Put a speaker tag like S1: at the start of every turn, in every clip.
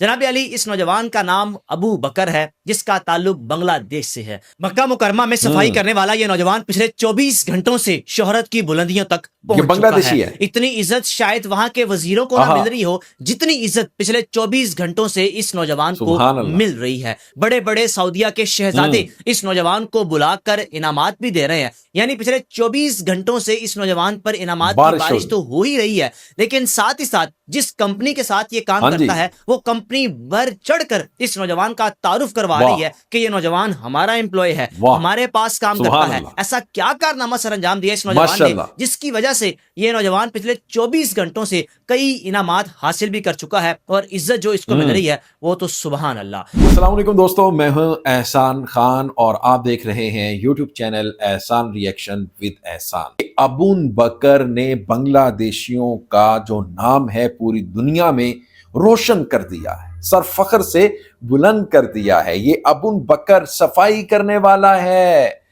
S1: जनाब अली, इस नौजवान का नाम अबू बकर है, जिसका ताल्लुक बांग्लादेश से है। मक्का मुकरमा में सफाई करने वाला ये नौजवान पिछले 24 घंटों से शोहरत की बुलंदियों तक
S2: ये
S1: पहुंच चुका
S2: बांग्लादेशी
S1: है।
S2: है।
S1: इतनी इज्जत शायद वहां के वजीरों को ना
S2: आहा।
S1: मिल रही हो जितनी इज्जत पिछले 24 घंटों से इस नौजवान को
S2: सुभान अल्लाह।
S1: मिल रही है। बड़े बड़े सऊदिया के शहजादे इस नौजवान को बुलाकर इनामात भी दे रहे हैं। यानी पिछले 24 घंटों से इस नौजवान पर इनामात की
S2: बारिश हो
S1: बारिश
S2: रही।
S1: तो हो ही रही है, लेकिन साथ ही साथ जिस कंपनी के साथ ये काम
S2: हाँ जी।
S1: करता है वो कंपनी बढ़ चढ़कर इस नौजवान का तारुफ करवा
S2: वाह।
S1: रही है कि ये नौजवान हमारा एम्प्लॉय है,
S2: वाह।
S1: हमारे पास काम करता
S2: सुभान
S1: है।
S2: अल्लाह।
S1: ऐसा क्या कारनामा सर अंजाम दिया इस नौजवान ने,
S2: माशाल्लाह।
S1: जिसकी वजह से ये नौजवान पिछले 24 घंटों से कई इनामात हासिल भी कर चुका है और इज्जत जो इसको मिल रही है वो तो सुभान अल्लाह।
S2: अस्सलाम वालेकुम दोस्तों, मैं हूं एहसान खान और आप देख रहे हैं यूट्यूब चैनल एहसान रिएक्शन विद एहसान। अबू बकर ने बांग्लादेशियों का जो नाम है पूरी दुनिया में रोशन कर दिया है, सर फख्र से बुलंद कर दिया है। ये अबू बकर सफाई करने वाला है,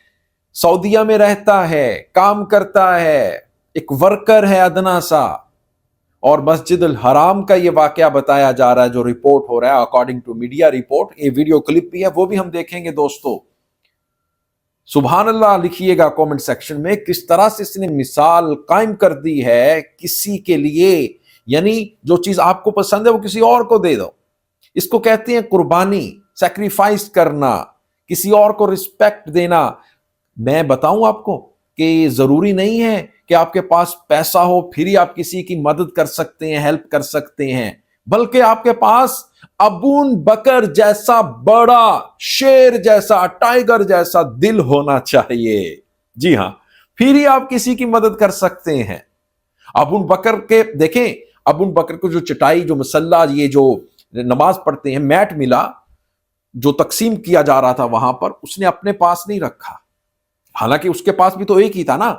S2: सऊदीया में रहता है, काम करता है, एक वर्कर है अदना सा। और मस्जिद अल हराम का ये वाकया बताया जा रहा है, जो रिपोर्ट हो रहा है अकॉर्डिंग टू मीडिया रिपोर्ट। ये वीडियो क्लिप भी है, वो भी हम देखेंगे दोस्तों। सुभान अल्लाह लिखिएगा कमेंट सेक्शन में, किस तरह से इसने मिसाल कायम कर दी है किसी के लिए। यानी जो चीज आपको पसंद है वो किसी और को दे दो। इसको कहते हैं कुर्बानी, सैक्रिफाइस करना, किसी और को रिस्पेक्ट देना। मैं बताऊं आपको कि जरूरी नहीं है कि आपके पास पैसा हो फिर ही आप किसी की मदद कर सकते हैं, हेल्प कर सकते हैं, बल्कि आपके पास अबू बकर जैसा बड़ा शेर जैसा टाइगर जैसा दिल होना चाहिए। जी हां, फिर ही आप किसी की मदद कर सकते हैं। अबू बकर के देखें, अबू बकर को जो चटाई, जो मसल्ला, ये जो नमाज पढ़ते हैं, मैट मिला जो तकसीम किया जा रहा था वहां पर, उसने अपने पास नहीं रखा। हालांकि उसके पास भी तो एक ही था ना।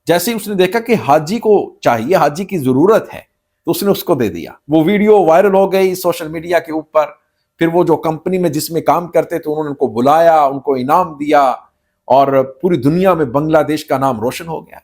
S2: जैसे ही उसने देखा कि हाजी को चाहिए, हाजी की जरूरत है, तो उसने उसको दे दिया। वो वीडियो वायरल हो गई सोशल मीडिया के ऊपर। फिर वो जो कंपनी में जिसमें काम करते थे उन्होंने उनको बुलाया, उनको इनाम दिया और पूरी दुनिया में बांग्लादेश का नाम रोशन हो गया।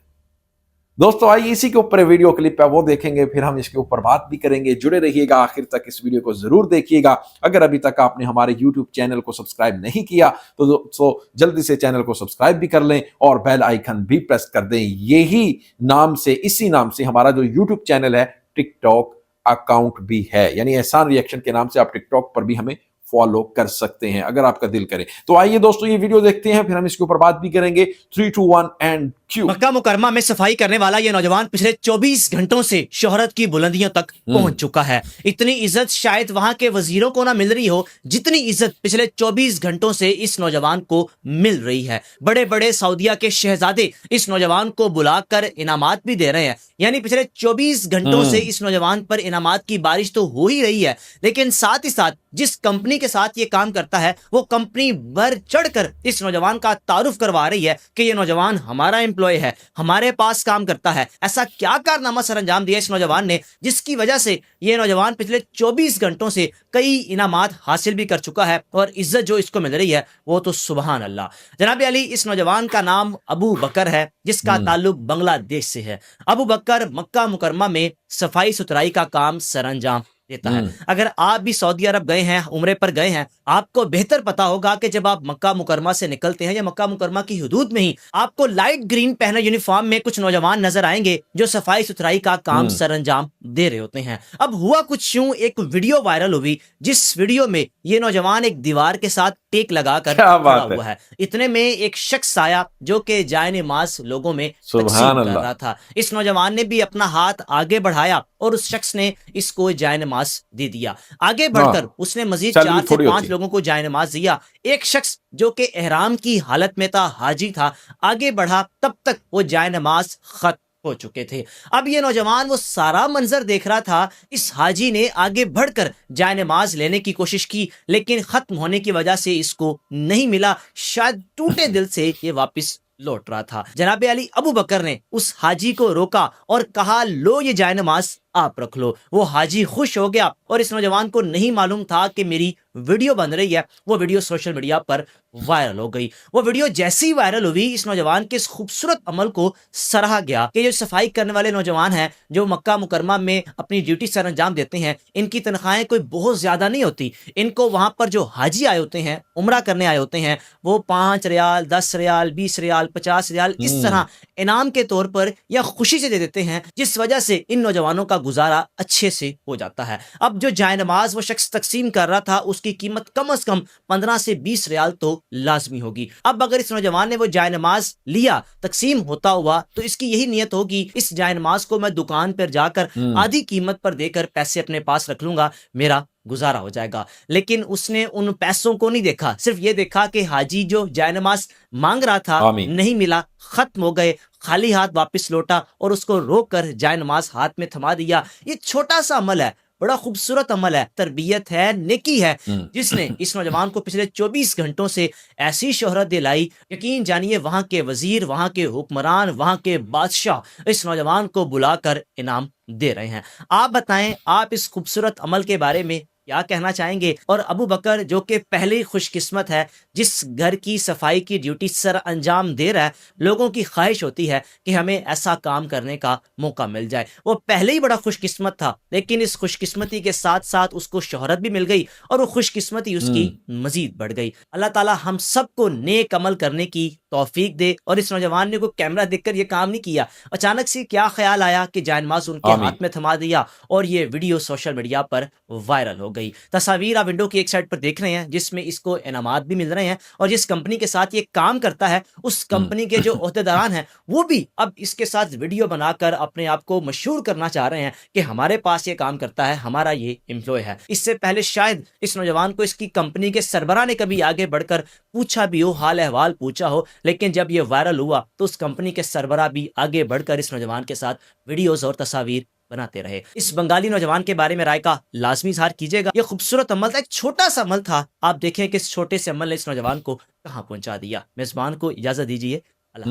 S2: दोस्तों आइए इसी के ऊपर वीडियो क्लिप है, वो देखेंगे, फिर हम इसके ऊपर बात भी करेंगे। जुड़े रहिएगा आखिर तक, इस वीडियो को जरूर देखिएगा। अगर अभी तक आपने हमारे YouTube चैनल को सब्सक्राइब नहीं किया तो दोस्तों जल्दी से चैनल को सब्सक्राइब भी कर लें और बेल आइकन भी प्रेस कर दें। यही नाम से, इसी नाम से हमारा जो YouTube चैनल है, टिकटॉक अकाउंट भी है, यानी एहसान रिएक्शन के नाम से आप टिकटॉक पर भी हमें फॉलो कर सकते हैं अगर आपका दिल करे। तो आइए दोस्तों ये वीडियो देखते हैं, फिर हम इसके ऊपर बात भी करेंगे। 3, 2, 1 एंड क्यू।
S1: मक्का मुकरमा में सफाई करने वाला ये नौजवान पिछले 24 घंटों से शोहरत की बुलंदियों तक पहुंच चुका है। इतनी इज्जत शायद वहां के वजीरों को ना मिल रही हो जितनी इज्जत पिछले 24 घंटों से इस नौजवान को मिल रही है। बड़े बड़े सऊदिया के शहजादे इस नौजवान को बुलाकर इनामात भी दे रहे हैं। यानी पिछले 24 घंटों से इस नौजवान पर इनामात की बारिश तो हो ही रही है, लेकिन साथ ही साथ जिस कंपनी के साथ ये काम करता है वो कंपनी बढ़ चढ़कर इस नौजवान का तारुफ करवा रही है कि ये नौजवान हमारा एम्प्लॉय है, हमारे पास काम करता है। ऐसा क्या कारनामा सर अंजाम दिया इस नौजवान ने, जिसकी वजह से ये नौजवान पिछले 24 घंटों से कई इनामात हासिल भी कर चुका है और इज्जत जो इसको मिल रही है वो तो सुभान अल्लाह। जनाब अली, इस नौजवान का नाम अबू बकर है, जिसका ताल्लुक बांग्लादेश से है। अबू बकर मक्का मुकरमा में सफाई सुथराई का काम सर अंजाम देता है। अगर आप भी सऊदी अरब गए हैं, उम्रे पर गए हैं, आपको बेहतर पता होगा कि जब आप मक्का मुकरमा से निकलते हैं या मक्का मुकरमा की हुदूद में ही आपको लाइट ग्रीन पहने यूनिफॉर्म में कुछ नौजवान नजर आएंगे जो सफाई सुथराई का काम सर अंजाम दे रहे होते हैं। अब हुआ कुछ यूं, एक वीडियो वायरल हुई जिस वीडियो में ये नौजवान एक दीवार के साथ टेक लगाकर खड़ा हुआ है। इतने में एक शख्स आया जो कि जाए नमाज लोगों में तकसीम कर रहा था। इस नौजवान ने भी अपना हाथ आगे बढ़ाया और उस शख्स ने इसको जाए नमाज दे दिया। आगे बढ़कर उसने मजीद 4 से 5 लोगों को जाए नमाज दिया। एक शख्स जो कि एहराम की हालत में था, हाजी था, आगे बढ़ा, तब तक वो जाए नमाज खत्म हो चुके थे। अब ये नौजवान वो सारा मंजर देख रहा था। इस हाजी ने आगे बढ़कर जाए नमाज लेने की कोशिश की, लेकिन खत्म होने की वजह से इसको नहीं मिला। शायद टूटे दिल से ये वापस लौट रहा था। जनाब अली, अबू बकर ने उस हाजी को रोका और कहा, लो ये जाए नमाज آپ رکھ لو۔ وہ حاجی خوش ہو گیا اور اس نوجوان کو نہیں معلوم تھا کہ میری ویڈیو بن رہی ہے۔ وہ ویڈیو سوشل میڈیا پر وائرل ہو گئی۔ وہ ویڈیو جیسی وائرل ہوئی، اس نوجوان کے اس خوبصورت عمل کو سراہا گیا کہ جو صفائی کرنے والے نوجوان ہیں جو مکہ مکرمہ میں اپنی ڈیوٹی سر انجام دیتے ہیں، ان کی تنخواہیں کوئی بہت زیادہ نہیں ہوتی۔ ان کو وہاں پر جو حاجی آئے ہوتے ہیں، عمرہ کرنے آئے ہوتے ہیں، وہ 5 ریال، 10 ریال، 20 ریال، 50 ریال اس طرح انعام کے طور پر یا خوشی سے دے دیتے ہیں، جس وجہ سے ان نوجوانوں کا گزارا اچھے سے ہو جاتا ہے۔ اب جو جائے نماز وہ شخص تقسیم کر رہا تھا، اس کی قیمت کم از کم 15 سے 20 ریال تو لازمی ہوگی۔ اب اگر اس نوجوان نے وہ جائے نماز لیا، تقسیم ہوتا ہوا، تو اس کی یہی نیت ہوگی اس جائے نماز کو میں دکان پر جا کر آدھی قیمت پر دے کر پیسے اپنے پاس رکھ لوں گا، میرا گزارا ہو جائے گا۔ لیکن اس نے ان پیسوں کو نہیں دیکھا، صرف یہ دیکھا کہ حاجی جو جائے نماز مانگ رہا تھا
S2: آمین۔
S1: نہیں ملا، ختم ہو گئے، خالی ہاتھ واپس لوٹا اور اس کو روک کر جائے نماز ہاتھ میں تھما دیا۔ یہ چھوٹا سا عمل ہے، بڑا خوبصورت عمل ہے، تربیت ہے، نیکی ہے، جس نے اس نوجوان کو پچھلے 24 گھنٹوں سے ایسی شہرت دلائی، یقین جانیے وہاں کے وزیر، وہاں کے حکمران، وہاں کے بادشاہ اس نوجوان کو بلا کر انعام دے رہے ہیں۔ آپ بتائیں، آپ اس خوبصورت عمل کے بارے میں کیا کہنا چاہیں گے؟ اور ابو بکر جو کہ پہلے خوش قسمت ہے، جس گھر کی صفائی کی ڈیوٹی سر انجام دے رہا ہے، لوگوں کی خواہش ہوتی ہے کہ ہمیں ایسا کام کرنے کا موقع مل جائے۔ وہ پہلے ہی بڑا خوش قسمت تھا، لیکن اس خوش قسمتی کے ساتھ ساتھ اس کو شہرت بھی مل گئی اور وہ خوش قسمتی اس کی مزید بڑھ گئی۔ اللہ تعالی ہم سب کو نیک عمل کرنے کی توفیق دے۔ اور اس نوجوان نے کوئی کیمرہ دیکھ کر یہ کام نہیں کیا، اچانک سے کیا خیال آیا کہ جائے نماز ان کے ہاتھ میں تھما دیا اور یہ ویڈیو سوشل میڈیا پر وائرل ہو گئی۔ تصاویر آپ ونڈو کی ایک سائڈ پر دیکھ رہے ہیں جس میں اس کو انعامات بھی مل رہے ہیں، اور جس کمپنی کے ساتھ یہ کام کرتا ہے اس کمپنی کے جو عہدیداران ہیں وہ بھی اب اس کے ساتھ ویڈیو بنا کر اپنے آپ کو مشہور کرنا چاہ رہے ہیں کہ ہمارے پاس یہ کام کرتا ہے، ہمارا یہ امپلوئے ہے۔ اس سے پہلے شاید اس نوجوان کو اس کی کمپنی کے سربراہ نے کبھی آگے بڑھ کر پوچھا بھی ہو، حال احوال پوچھا ہو، لیکن جب یہ وائرل ہوا تو اس کمپنی کے سربراہ بھی آگے بڑھ کر اس نوجوان کے ساتھ ویڈیوز اور تصاویر بناتے رہے۔ اس بنگالی نوجوان کے بارے میں رائے کا لازمی اظہار کیجیے گا۔ یہ خوبصورت عمل تھا، ایک چھوٹا سا عمل تھا، آپ دیکھیں کہ اس چھوٹے سے عمل نے اس نوجوان کو کہاں پہنچا دیا۔ میزبان کو اجازت دیجیے۔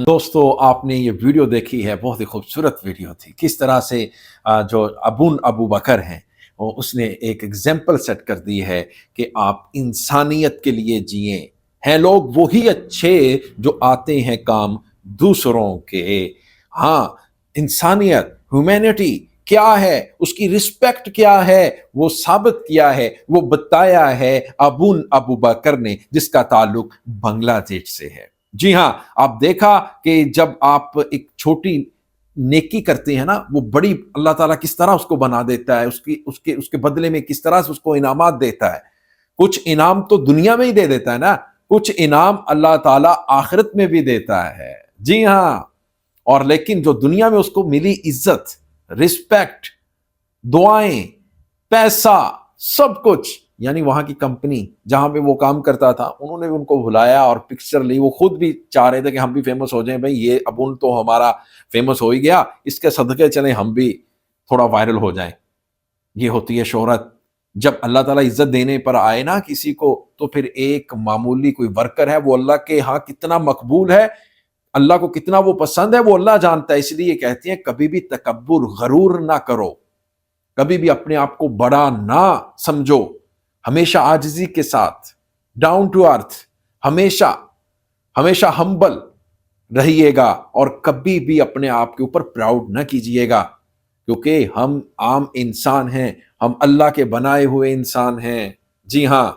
S2: دوستو، آپ نے یہ ویڈیو دیکھی ہے، بہت ہی خوبصورت ویڈیو تھی۔ کس طرح سے جو ابو بکر ہیں اس نے ایک ایگزامپل سیٹ کر دی ہے کہ آپ انسانیت کے لیے جئیں۔ ہیں لوگ وہی اچھے جو آتے ہیں کام دوسروں کے۔ ہاں، انسانیت، ہیومینٹی کیا ہے، اس کی رسپیکٹ کیا ہے، وہ ثابت کیا ہے، وہ بتایا ہے ابو بکر نے، جس کا تعلق بنگلہ دیش سے ہے۔ جی ہاں، آپ دیکھا کہ جب آپ ایک چھوٹی نیکی کرتے ہیں نا، وہ بڑی اللہ تعالیٰ کس طرح اس کو بنا دیتا ہے، اس کے بدلے میں کس طرح سے اس کو انعامات دیتا ہے۔ کچھ انعام تو دنیا میں ہی دے دیتا ہے نا، کچھ انعام اللہ تعالیٰ آخرت میں بھی دیتا ہے۔ جی ہاں، اور لیکن جو دنیا میں اس کو ملی عزت، رسپیکٹ، دعائیں، پیسہ، سب کچھ، یعنی وہاں کی کمپنی جہاں پہ وہ کام کرتا تھا انہوں نے ان کو بلایا اور پکچر لی۔ وہ خود بھی چاہ رہے تھے کہ ہم بھی فیمس ہو جائیں، بھائی یہ ابون تو ہمارا فیمس ہو ہی گیا، اس کے صدقے چلیں ہم بھی تھوڑا وائرل ہو جائیں۔ یہ ہوتی ہے شہرت۔ جب اللہ تعالیٰ عزت دینے پر آئے نا کسی کو، تو پھر ایک معمولی کوئی ورکر ہے، وہ اللہ کے ہاں کتنا مقبول ہے، اللہ کو کتنا وہ پسند ہے، وہ اللہ جانتا ہے۔ اس لیے کہتے ہیں کبھی بھی تکبر، غرور نہ کرو، کبھی بھی اپنے آپ کو بڑا نہ سمجھو، ہمیشہ عاجزی کے ساتھ، ڈاؤن ٹو ارتھ، ہمیشہ ہمبل رہیے گا، اور کبھی بھی اپنے آپ کے اوپر پراؤڈ نہ کیجیے گا، کیونکہ ہم عام انسان ہیں، ہم اللہ کے بنائے ہوئے انسان ہیں۔ جی ہاں،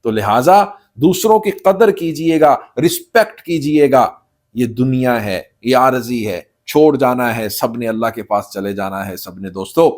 S2: تو لہٰذا دوسروں کی قدر کیجیے گا، رسپیکٹ کیجیے گا۔ یہ دنیا ہے، یہ عارضی ہے، چھوڑ جانا ہے، سب نے اللہ کے پاس چلے جانا ہے، سب نے دوستو۔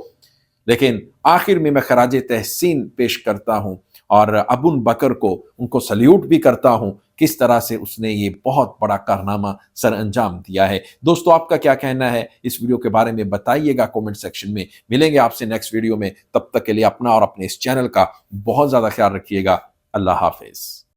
S2: لیکن آخر میں خراج تحسین پیش کرتا ہوں اور ابو بکر کو ان کو سلیوٹ بھی کرتا ہوں، کس طرح سے اس نے یہ بہت بڑا کارنامہ سر انجام دیا ہے۔ دوستو، آپ کا کیا کہنا ہے اس ویڈیو کے بارے میں بتائیے گا کومنٹ سیکشن میں۔ ملیں گے آپ سے نیکسٹ ویڈیو میں، تب تک کے لیے اپنا اور اپنے اس چینل کا بہت زیادہ خیال رکھیے گا۔ اللہ حافظ۔